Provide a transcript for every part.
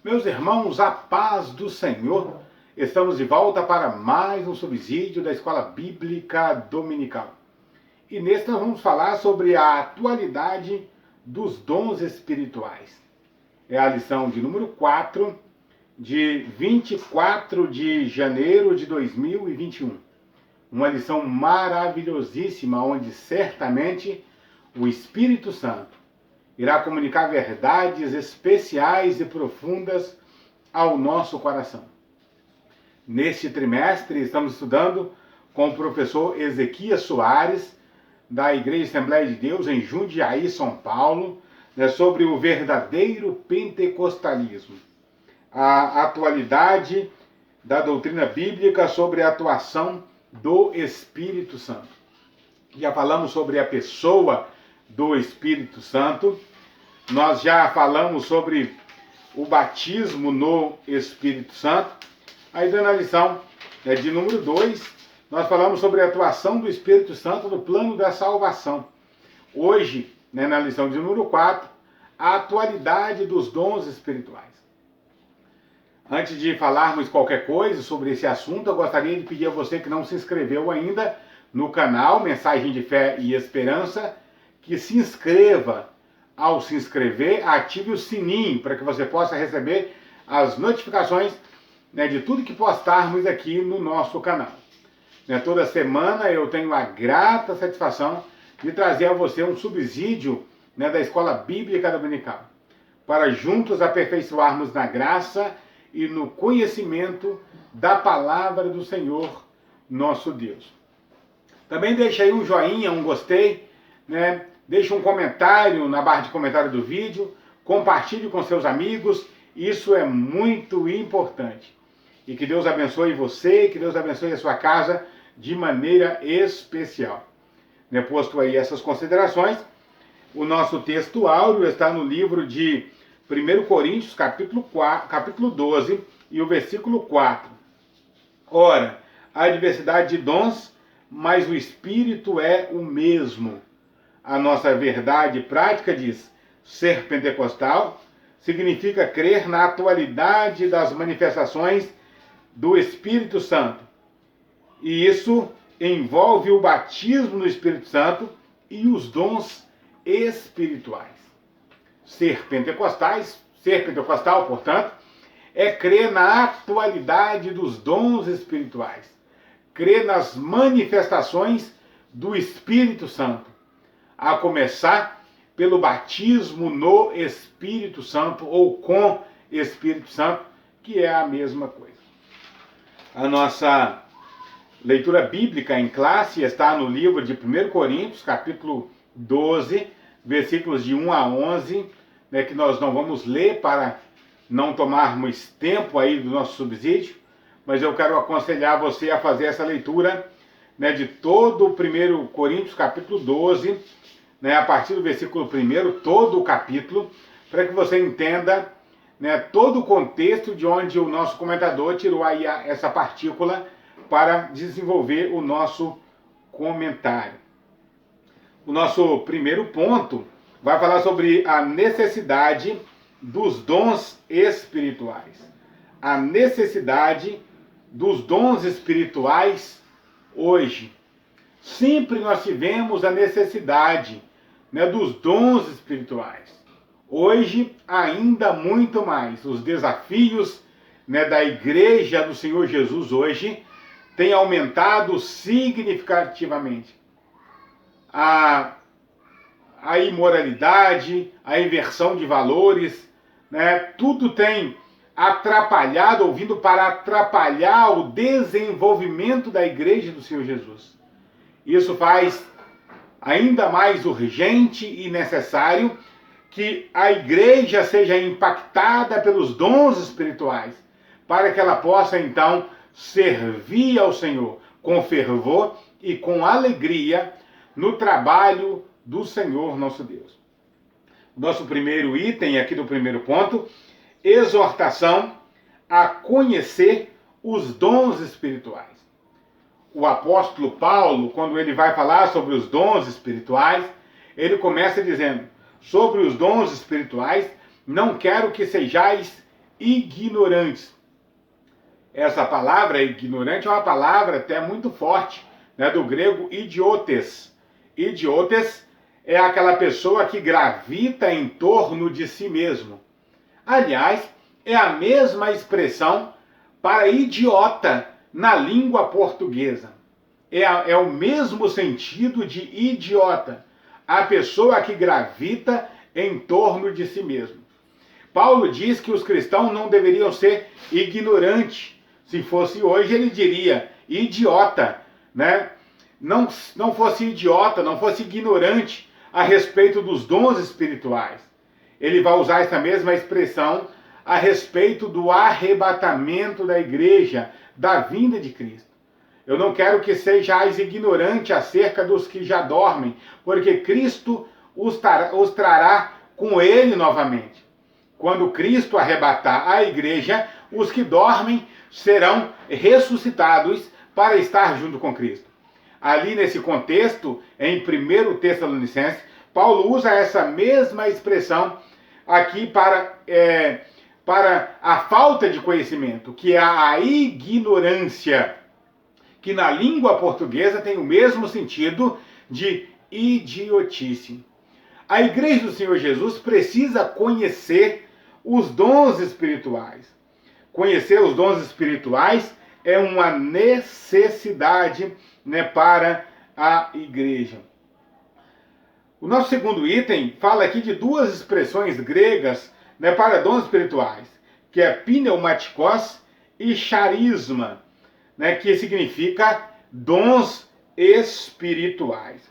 Meus irmãos, a paz do Senhor. Estamos de volta para mais um subsídio da Escola Bíblica Dominical. E neste nós vamos falar sobre a atualidade dos dons espirituais. É a lição de número 4, de 24 de janeiro de 2021. Uma lição maravilhosíssima, onde certamente o Espírito Santo irá comunicar verdades especiais e profundas ao nosso coração. Neste trimestre, estamos estudando com o professor Ezequias Soares, da Igreja Assembleia de Deus, em Jundiaí, São Paulo, sobre o verdadeiro pentecostalismo. A atualidade da doutrina bíblica sobre a atuação do Espírito Santo. Já falamos sobre a pessoa do Espírito Santo, nós já falamos sobre o batismo no Espírito Santo. Aí na lição de número 2, nós falamos sobre a atuação do Espírito Santo no plano da salvação. Hoje, na lição de número 4, a atualidade dos dons espirituais. Antes de falarmos qualquer coisa sobre esse assunto, eu gostaria de pedir a você que não se inscreveu ainda no canal Mensagem de Fé e Esperança, que se inscreva. Ao se inscrever, ative o sininho para que você possa receber as notificações de tudo que postarmos aqui no nosso canal. Toda semana eu tenho a grata satisfação de trazer a você um subsídio da Escola Bíblica Dominical, para juntos aperfeiçoarmos na graça e no conhecimento da palavra do Senhor, nosso Deus. Também deixa aí um joinha, um gostei, Deixe um comentário na barra de comentário do vídeo, compartilhe com seus amigos, isso é muito importante. E que Deus abençoe você, que Deus abençoe a sua casa de maneira especial. Posto aí essas considerações, o nosso texto áureo está no livro de 1 Coríntios, capítulo 12, e o versículo 4. Ora, há diversidade de dons, mas o Espírito é o mesmo. A nossa verdade prática diz: ser pentecostal significa crer na atualidade das manifestações do Espírito Santo. E isso envolve o batismo no Espírito Santo e os dons espirituais. Ser pentecostal, portanto, é crer na atualidade dos dons espirituais. Crer nas manifestações do Espírito Santo. A começar pelo batismo no Espírito Santo ou com Espírito Santo, que é a mesma coisa. A nossa leitura bíblica em classe está no livro de 1 Coríntios, capítulo 12, versículos de 1 a 11, que nós não vamos ler para não tomarmos tempo aí do nosso subsídio, mas eu quero aconselhar você a fazer essa leitura de todo o 1 Coríntios, capítulo 12, a partir do versículo 1, todo o capítulo, para que você entenda todo o contexto de onde o nosso comentador tirou aí essa partícula para desenvolver o nosso comentário. O nosso primeiro ponto vai falar sobre a necessidade dos dons espirituais. A necessidade dos dons espirituais hoje. Sempre nós tivemos a necessidade dos dons espirituais. Hoje, ainda muito mais. Os desafios da Igreja do Senhor Jesus hoje têm aumentado significativamente. A imoralidade, a inversão de valores, tudo tem atrapalhado, ou vindo para atrapalhar o desenvolvimento da Igreja do Senhor Jesus. Isso faz ainda mais urgente e necessário que a igreja seja impactada pelos dons espirituais, para que ela possa então servir ao Senhor com fervor e com alegria no trabalho do Senhor nosso Deus. Nosso primeiro item aqui do primeiro ponto: exortação a conhecer os dons espirituais. O apóstolo Paulo, quando ele vai falar sobre os dons espirituais, ele começa dizendo: sobre os dons espirituais, não quero que sejais ignorantes. Essa palavra ignorante é uma palavra até muito forte, né, do grego idiotes. Idiotes é aquela pessoa que gravita em torno de si mesmo. Aliás, é a mesma expressão para idiota na língua portuguesa. É o mesmo sentido de idiota, a pessoa que gravita em torno de si mesmo. Paulo diz que os cristãos não deveriam ser ignorantes. Se fosse hoje, ele diria idiota, né? Não fosse idiota, não fosse ignorante a respeito dos dons espirituais. Ele vai usar essa mesma expressão a respeito do arrebatamento da igreja, da vinda de Cristo. Eu não quero que sejais ignorante acerca dos que já dormem, porque Cristo os trará com ele novamente. Quando Cristo arrebatar a igreja, os que dormem serão ressuscitados para estar junto com Cristo. Ali nesse contexto, em 1 Tessalonicenses, Paulo usa essa mesma expressão aqui para a falta de conhecimento, que é a ignorância, que na língua portuguesa tem o mesmo sentido de idiotice. A igreja do Senhor Jesus precisa conhecer os dons espirituais. Conhecer os dons espirituais é uma necessidade, né, para a igreja. O nosso segundo item fala aqui de duas expressões gregas, né, para dons espirituais, que é pneumatikos e charisma, né, que significa dons espirituais.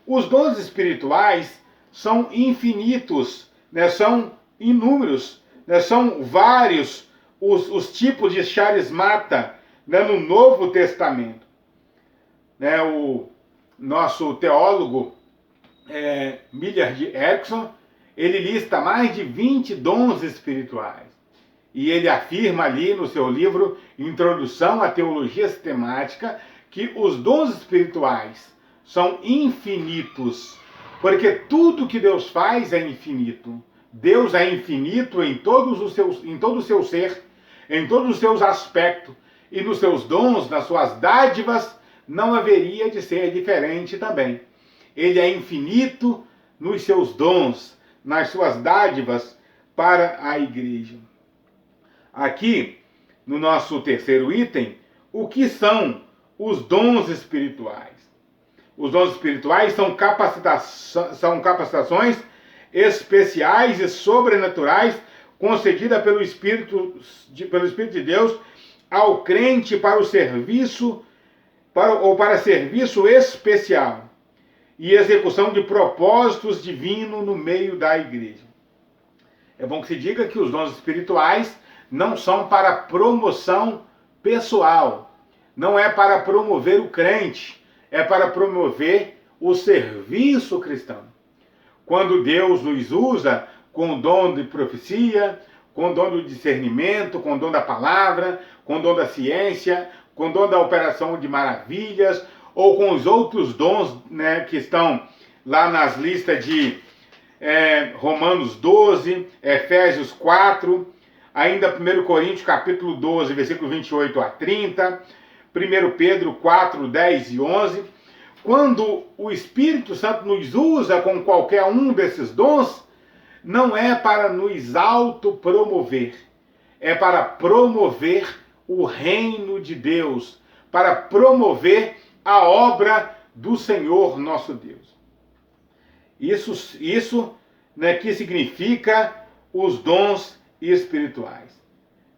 Os dons espirituais são infinitos, né, são inúmeros, né, são vários os tipos de charismata, né, no Novo Testamento. Né, o nosso teólogo Millard Erickson, ele lista mais de 20 dons espirituais. E ele afirma ali no seu livro Introdução à Teologia Sistemática que os dons espirituais são infinitos, porque tudo que Deus faz é infinito. Deus é infinito em todo o seu ser, em todos os seus aspectos, e nos seus dons, nas suas dádivas, não haveria de ser diferente também. Ele é infinito nos seus dons, nas suas dádivas para a igreja. Aqui, no nosso terceiro item, o que são os dons espirituais? Os dons espirituais são capacitações especiais e sobrenaturais concedidas pelo Espírito de Deus ao crente para o serviço, para serviço especial e execução de propósitos divinos no meio da igreja. É bom que se diga que os dons espirituais não são para promoção pessoal, não é para promover o crente, é para promover o serviço cristão. Quando Deus nos usa com o dom de profecia, com o dom do discernimento, com o dom da palavra, com o dom da ciência, com o dom da operação de maravilhas, ou com os outros dons, né, que estão lá nas listas de Romanos 12, Efésios 4, ainda 1 Coríntios capítulo 12, versículo 28 a 30, 1 Pedro 4, 10 e 11. Quando o Espírito Santo nos usa com qualquer um desses dons, não é para nos autopromover, é para promover o reino de Deus, para promover a obra do Senhor nosso Deus. Isso, né, que significa os dons espirituais.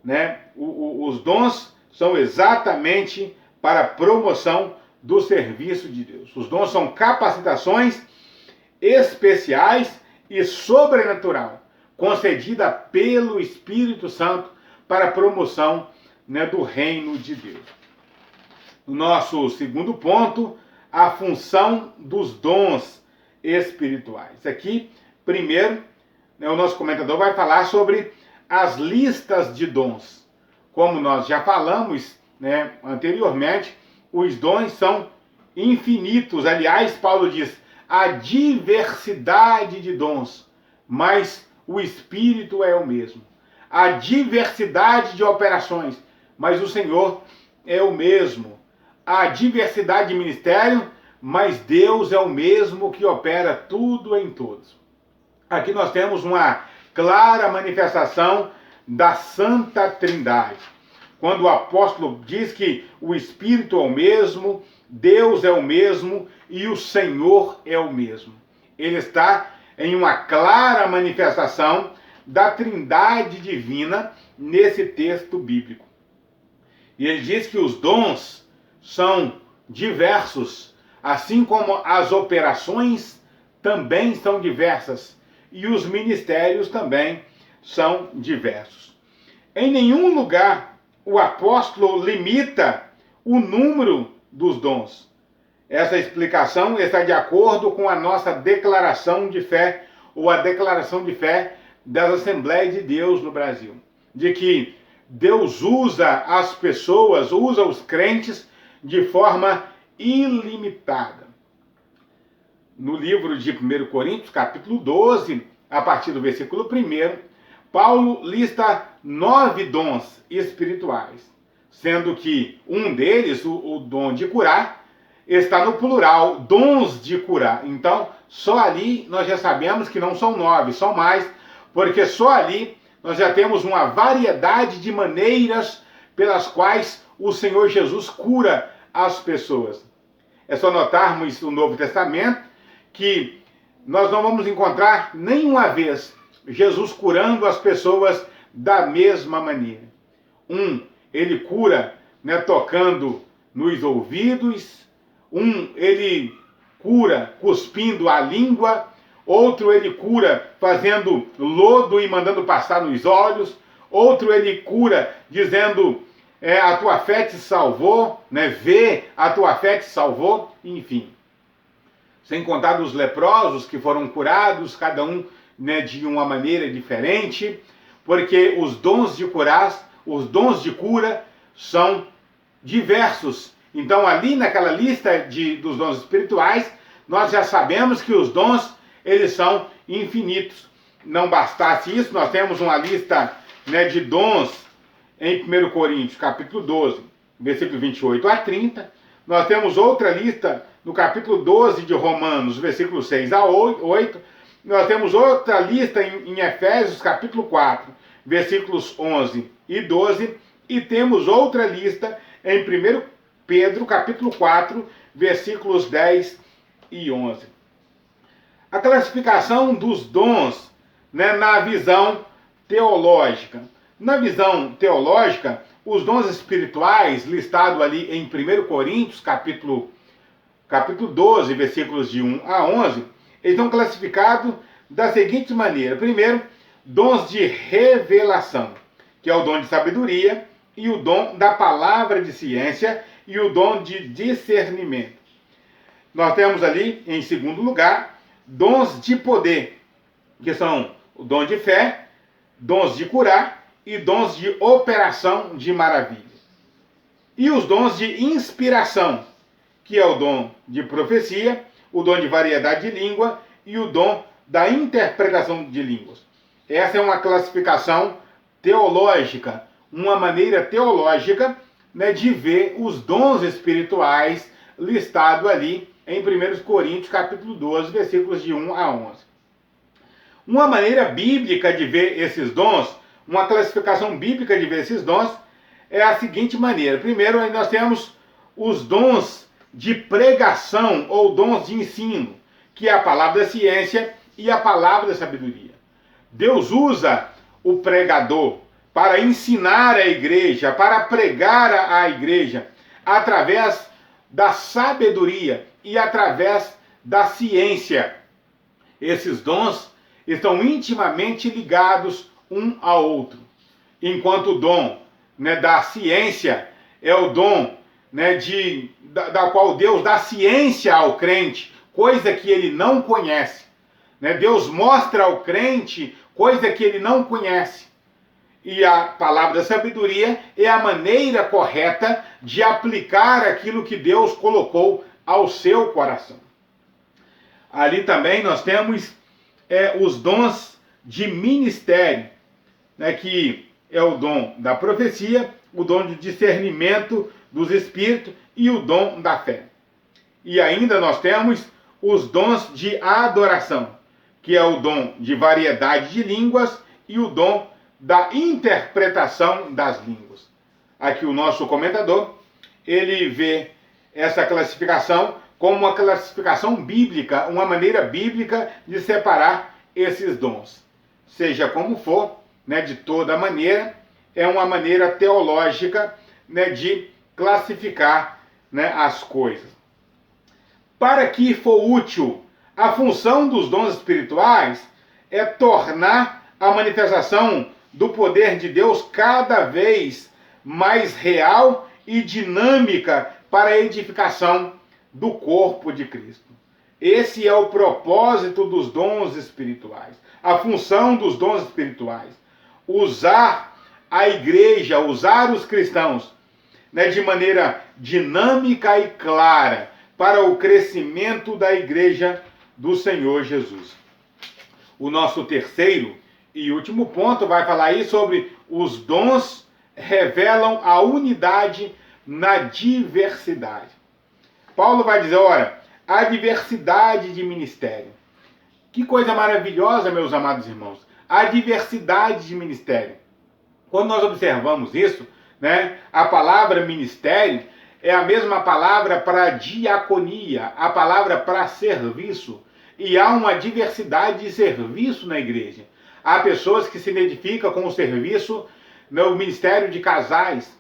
Né? Os dons são exatamente para a promoção do serviço de Deus. Os dons são capacitações especiais e sobrenatural, concedida pelo Espírito Santo para a promoção, né, do reino de Deus. No nosso segundo ponto, a função dos dons espirituais. Aqui, primeiro, né, o nosso comentador vai falar sobre as listas de dons. Como nós já falamos, né, anteriormente, os dons são infinitos. Aliás, Paulo diz, a diversidade de dons, mas o Espírito é o mesmo. a diversidade de operações, mas o Senhor é o mesmo. A diversidade de ministério, mas Deus é o mesmo que opera tudo em todos. Aqui nós temos uma clara manifestação da Santa Trindade. Quando o apóstolo diz que o Espírito é o mesmo, Deus é o mesmo e o Senhor é o mesmo. Ele está em uma clara manifestação da Trindade divina nesse texto bíblico. E ele diz que os dons são diversos, assim como as operações também são diversas e os ministérios também são diversos. Em nenhum lugar o apóstolo limita o número dos dons. Essa explicação está de acordo com a nossa declaração de fé, ou a declaração de fé das Assembleias de Deus no Brasil. De que Deus usa as pessoas, usa os crentes de forma ilimitada. No livro de 1 Coríntios, capítulo 12, a partir do versículo 1, Paulo lista 9 dons espirituais, sendo que um deles, o dom de curar, está no plural, dons de curar. Então, só ali nós já sabemos que não são 9, são mais, porque só ali nós já temos uma variedade de maneiras pelas quais o Senhor Jesus cura as pessoas. É só notarmos no Novo Testamento que nós não vamos encontrar nenhuma vez Jesus curando as pessoas da mesma maneira. Ele cura, tocando nos ouvidos. Ele cura cuspindo a língua. Outro ele cura fazendo lodo e mandando passar nos olhos. Outro ele cura dizendo, a tua fé te salvou, vê, a tua fé te salvou, enfim. Sem contar dos leprosos que foram curados, cada um de uma maneira diferente, porque os dons de curar, os dons de cura são diversos. Então ali naquela lista dos dons espirituais, nós já sabemos que os dons, eles são infinitos. Não bastasse isso, nós temos uma lista de dons em 1 Coríntios, capítulo 12, versículo 28 a 30. Nós temos outra lista no capítulo 12 de Romanos, versículos 6 a 8. Nós temos outra lista em Efésios, capítulo 4, versículos 11 e 12. E temos outra lista em 1 Pedro, capítulo 4, versículos 10 e 11. A classificação dos dons na visão teológica. Na visão teológica, os dons espirituais, listados ali em 1 Coríntios, capítulo 12, versículos de 1 a 11, eles estão classificados da seguinte maneira. Primeiro, dons de revelação, que é o dom de sabedoria, e o dom da palavra de ciência, e o dom de discernimento. Nós temos ali, em segundo lugar, dons de poder, que são o dom de fé, dons de curar e dons de operação de maravilha. E os dons de inspiração, que é o dom de profecia, o dom de variedade de língua e o dom da interpretação de línguas. Essa é uma classificação teológica, uma maneira teológica de ver os dons espirituais listados ali em 1 Coríntios, capítulo 12, versículos de 1 a 11. Uma maneira bíblica de ver esses dons, uma classificação bíblica de ver esses dons, é a seguinte maneira. Primeiro, aí nós temos os dons de pregação ou dons de ensino, que é a palavra da ciência e a palavra da sabedoria. Deus usa o pregador para ensinar a igreja, para pregar a igreja, através da sabedoria e através da ciência. Esses dons estão intimamente ligados um ao outro. Enquanto o dom da ciência é o dom da qual Deus dá ciência ao crente, coisa que ele não conhece. Deus mostra ao crente coisa que ele não conhece. E a palavra da sabedoria é a maneira correta de aplicar aquilo que Deus colocou ao seu coração. Ali também nós temos os dons de ministério, né, que é o dom da profecia, o dom de discernimento dos espíritos e o dom da fé. E ainda nós temos os dons de adoração, que é o dom de variedade de línguas e o dom da interpretação das línguas. Aqui o nosso comentador, ele vê essa classificação como uma classificação bíblica, uma maneira bíblica de separar esses dons. Seja como for, né, de toda maneira, é uma maneira teológica, né, de classificar, né, as coisas. Para que for útil, a função dos dons espirituais é tornar a manifestação do poder de Deus cada vez mais real e dinâmica para a edificação do corpo de Cristo. Esse é o propósito dos dons espirituais, a função dos dons espirituais. Usar a igreja, usar os cristãos, né, de maneira dinâmica e clara para o crescimento da igreja do Senhor Jesus. O nosso terceiro e último ponto vai falar aí sobre os dons revelam a unidade na diversidade. Paulo vai dizer, olha, a diversidade de ministério. Que coisa maravilhosa, meus amados irmãos. A diversidade de ministério. Quando nós observamos isso, né, a palavra ministério é a mesma palavra para diaconia, a palavra para serviço. E há uma diversidade de serviço na igreja. Há pessoas que se identificam com o serviço no ministério de casais.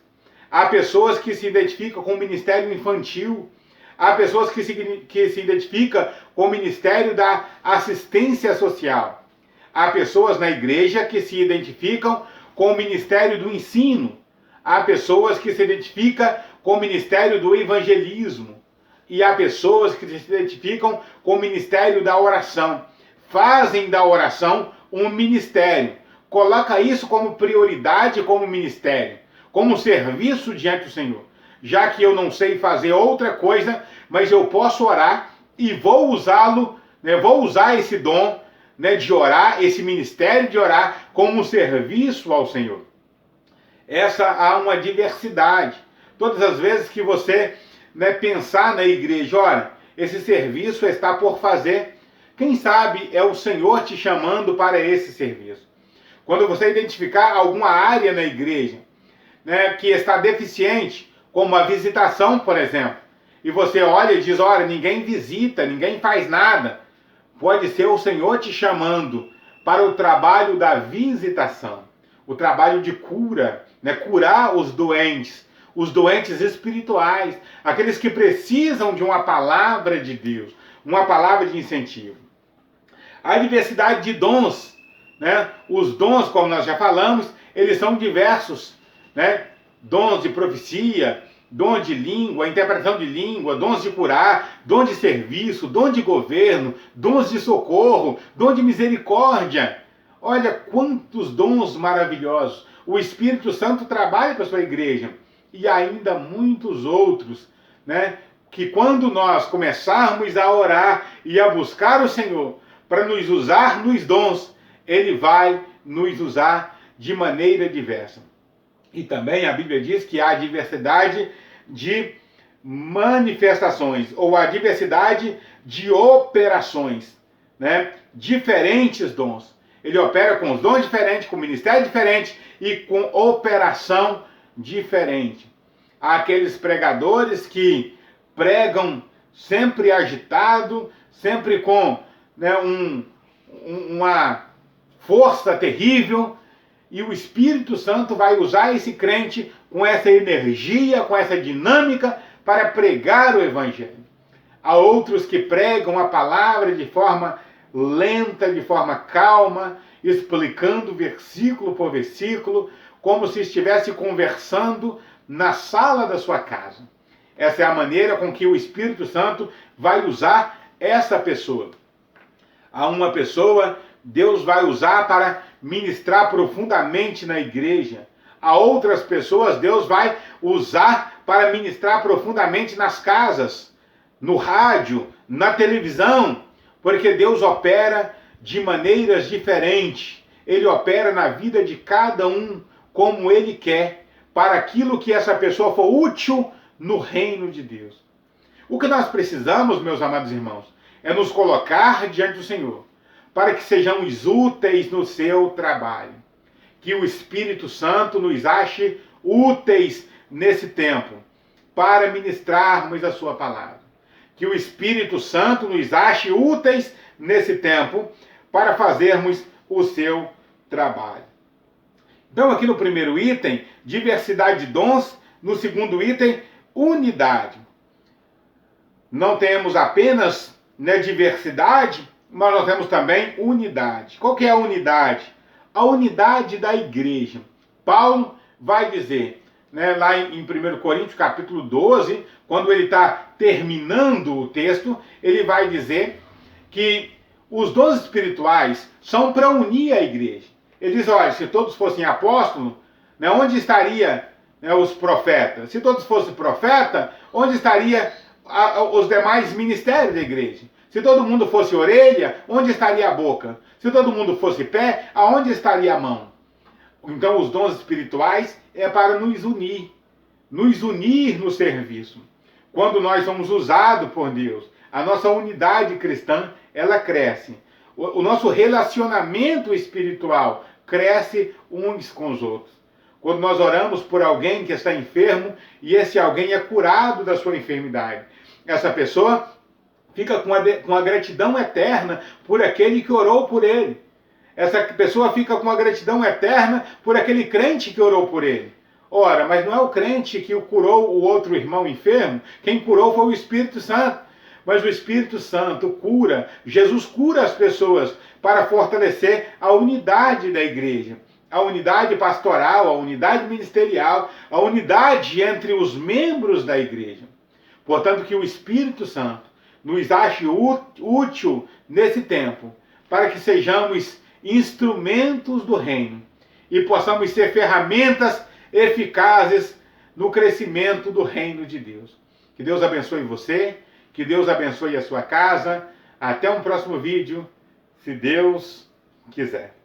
Há pessoas que se identificam com o ministério infantil. Há pessoas que se identificam com o ministério da assistência social. Há pessoas na igreja que se identificam com o ministério do ensino. Há pessoas que se identificam com o ministério do evangelismo. E há pessoas que se identificam com o ministério da oração. Fazem da oração um ministério. Coloca isso como prioridade, como ministério, como serviço diante do Senhor. Já que eu não sei fazer outra coisa, mas eu posso orar e vou usá-lo, né, vou usar esse dom, né, de orar, esse ministério de orar, como um serviço ao Senhor. Essa há uma diversidade. Todas as vezes que você, né, pensar na igreja, olha, esse serviço está por fazer, quem sabe é o Senhor te chamando para esse serviço. Quando você identificar alguma área na igreja, né, que está deficiente, como a visitação, por exemplo, e você olha e diz, olha, ninguém visita, ninguém faz nada, pode ser o Senhor te chamando para o trabalho da visitação, o trabalho de cura, né, curar os doentes espirituais, aqueles que precisam de uma palavra de Deus, uma palavra de incentivo. A diversidade de dons, né, os dons, como nós já falamos, eles são diversos, né? Dons de profecia, dom de língua, interpretação de língua, dons de curar, dom de serviço, dom de governo, dons de socorro, dom de misericórdia. Olha quantos dons maravilhosos. O Espírito Santo trabalha para a sua igreja. E ainda muitos outros, né? Que quando nós começarmos a orar e a buscar o Senhor para nos usar nos dons, Ele vai nos usar de maneira diversa. E também a Bíblia diz que há diversidade de manifestações, ou a diversidade de operações, né? Diferentes dons. Ele opera com os dons diferentes, com ministério diferente e com operação diferente. Há aqueles pregadores que pregam sempre agitado, sempre com, né, uma força terrível, e o Espírito Santo vai usar esse crente com essa energia, com essa dinâmica para pregar o Evangelho. Há outros que pregam a palavra de forma lenta, de forma calma, explicando versículo por versículo, como se estivesse conversando na sala da sua casa. Essa é a maneira com que o Espírito Santo vai usar essa pessoa. A uma pessoa, Deus vai usar para ministrar profundamente na igreja. A outras pessoas, Deus vai usar para ministrar profundamente nas casas, no rádio, na televisão, porque Deus opera de maneiras diferentes. ele opera na vida de cada um como ele quer, para aquilo que essa pessoa for útil no reino de Deus. O que nós precisamos, meus amados irmãos, é nos colocar diante do Senhor, para que sejamos úteis no seu trabalho. Que o Espírito Santo nos ache úteis nesse tempo, para ministrarmos a sua palavra. Que o Espírito Santo nos ache úteis nesse tempo, para fazermos o seu trabalho. Então, aqui no primeiro item, diversidade de dons. No segundo item, unidade. Não temos apenas diversidade, mas nós temos também unidade. Qual que é a unidade? A unidade da igreja. Paulo vai dizer, lá em 1 Coríntios capítulo 12, quando ele está terminando o texto, ele vai dizer que os dons espirituais são para unir a igreja. Ele diz, olha, se todos fossem apóstolos, onde estaria os profetas? Se todos fossem profetas, onde estaria os demais ministérios da igreja? Se todo mundo fosse orelha, onde estaria a boca? Se todo mundo fosse pé, aonde estaria a mão? Então os dons espirituais é para nos unir no serviço. Quando nós somos usados por Deus, a nossa unidade cristã, ela cresce. O nosso relacionamento espiritual cresce uns com os outros. Quando nós oramos por alguém que está enfermo e esse alguém é curado da sua enfermidade, essa pessoa fica com a gratidão eterna por aquele que orou por ele. Essa pessoa fica com a gratidão eterna por aquele crente que orou por ele. Ora, mas não é o crente que curou o outro irmão enfermo? Quem curou foi o Espírito Santo. Mas o Espírito Santo cura, Jesus cura as pessoas para fortalecer a unidade da igreja. A unidade pastoral, a unidade ministerial, a unidade entre os membros da igreja. Portanto, que o Espírito Santo nos ache útil nesse tempo, para que sejamos instrumentos do reino e possamos ser ferramentas eficazes no crescimento do reino de Deus. Que Deus abençoe você, que Deus abençoe a sua casa. Até um próximo vídeo, se Deus quiser.